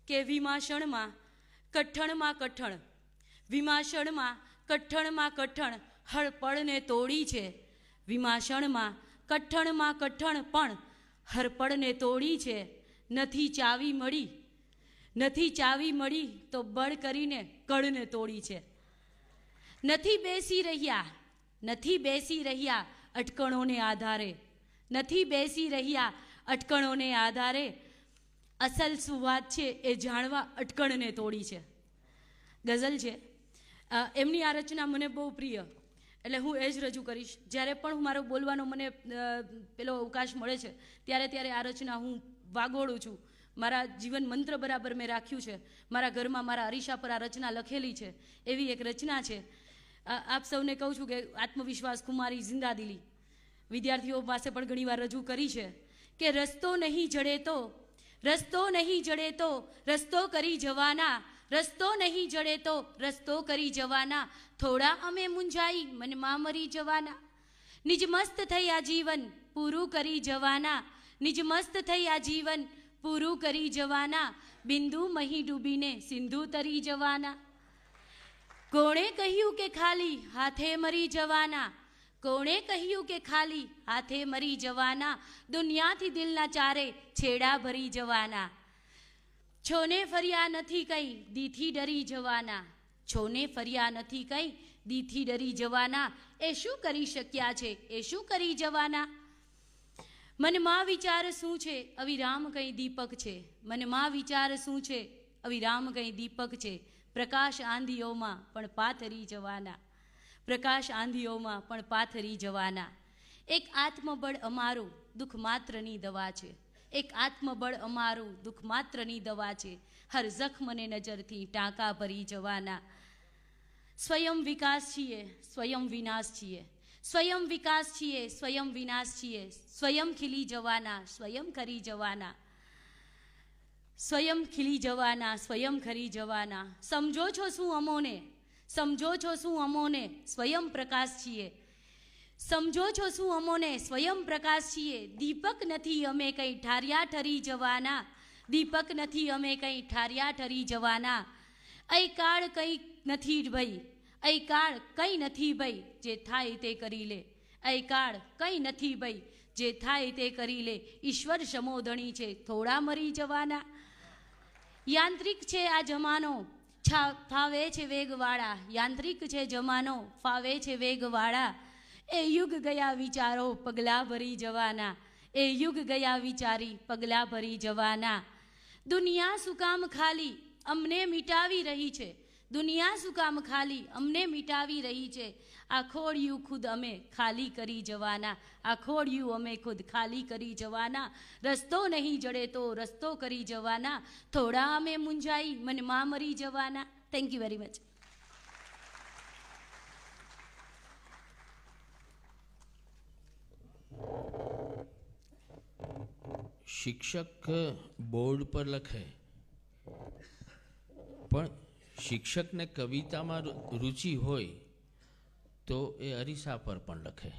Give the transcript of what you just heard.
કે વિમાષણમાં કઠણમાં કઠણ, વિમાષણમાં કઠણમાં કઠણ હળપળને તોડી છે. વિમાષણમાં કઠણમાં કઠણ પણ હરપળને તોડી છે. નથી ચાવી મળી, નથી ચાવી મળી તો બળ કરીને કળને તોડી છે. નથી બેસી રહ્યા, નથી બેસી રહ્યા અટકણોને આધારે, નથી બેસી રહ્યા અટકણોને આધારે, અસલ શું વાત છે એ જાણવા અટકણને તોડી છે. ગઝલ છે. એમની આ રચના મને બહુ પ્રિય, એટલે હું એ જ રજૂ કરીશ. જ્યારે પણ મારો બોલવાનો મને પેલો અવકાશ મળે છે ત્યારે આ રચના હું વાગોળું છું. મારા જીવન મંત્ર બરાબર મેં રાખ્યું છે. મારા ઘરમાં મારા અરીસા પર આ રચના લખેલી છે. એવી એક રચના છે. આપ સૌને કહું છું કે આત્મવિશ્વાસ કુમારી જિંદાદિલી વિદ્યાર્થીઓ પાસે પણ ઘણીવાર રજૂ કરી છે કે રસ્તો નહીં જડે તો, રસ્તો નહીં જડે તો રસ્તો કરી જવાના, રસ્તો નહીં જડે તો રસ્તો કરી જવાના, થોડા અમે મૂંઝાઈ મનમાં મરી જવાના, નિજ મસ્ત થઈ આ જીવન પૂરું કરી જવાના, નિજ મસ્ત થઈ આ જીવન પૂરું કરી જવાના, બિંદુ મહી ડૂબીને સિંધુ તરી જવાના. કોણે કહ્યું કે ખાલી હાથે મરી જવાના, કોણે કહ્યું કે ખાલી હાથે મરી જવાના, દુનિયાથી દિલના ચારે છેડા ભરી જવાના. છોને ફર્યા નથી કંઈ દીથી ડરી જવાના, છોને ફર્યા નથી કંઈ દીથી ડરી જવાના, એ શું કરી શક્યા છે એ શું કરી જવાના. મનમાં વિચાર શું છે અવિરામ કંઈ દીપક છે, મનમાં વિચાર શું છે અવિરામ કંઈ દીપક છે, પ્રકાશ આંધીઓમાં પણ પાથરી જવાના, પ્રકાશ આંધીઓમાં પણ પાથરી જવાના. એક આત્મબળ અમારું દુઃખ માત્રની દવા છે, એક આત્મબળ અમારું દુઃખ માત્રની દવા છે, હર જખ્મને નજરથી ટાંકા ભરી જવાના. સ્વયં વિકાસ છીએ સ્વયં વિનાશ છીએ, સ્વયં વિકાસ છીએ સ્વયં વિનાશ છીએ, સ્વયં ખીલી જવાના સ્વયં ખરી જવાના, સ્વયં ખીલી જવાના સ્વયં ખરી જવાના. સમજો છો શું અમોને, સમજો છો શું અમોને સ્વયં પ્રકાશ છીએ, સમજો છો શું અમોને સ્વયં પ્રકાશ છીએ, દીપક નથી અમે કંઈ ઠાર્યા ઠરી જવાના, દીપક નથી અમે કંઈ ઠાર્યા ઠરી જવાના. અહીં કાળ કંઈ નથી ભાઈ, અહીં કાળ કંઈ નથી ભાઈ જે થાય તે કરી લે, અહીં કાળ કંઈ નથી ભાઈ જે થાય તે કરી લે, ઈશ્વર સમોધણી છે થોડા મરી જવાના. યાંત્રિક છે આ જમાનો ફાવે છે વેગવાળા, યાંત્રિક છે જમાનો ફાવે છે વેગવાળા, એ યુગ ગયા વિચારો પગલાં ભરી જવાના, એ યુગ ગયા વિચારી પગલાં ભરી જવાના. દુનિયા શું કામ ખાલી અમને મિટાવી રહી છે, દુનિયા શું કામ ખાલી અમને મિટાવી રહી છે, આ ખોડિયું ખુદ અમે ખાલી કરી જવાના, આ ખોડિયું અમે ખુદ ખાલી કરી જવાના. રસ્તો નહીં જડે તો રસ્તો કરી જવાના, થોડા અમે મૂંઝાઈ મનમાં મરી જવાના. Thank you very much. શિક્ષક બોર્ડ પર લખે, પણ શિક્ષકને કવિતામાં રુચિ હોય તો એ અરીસા પર પણ લખે.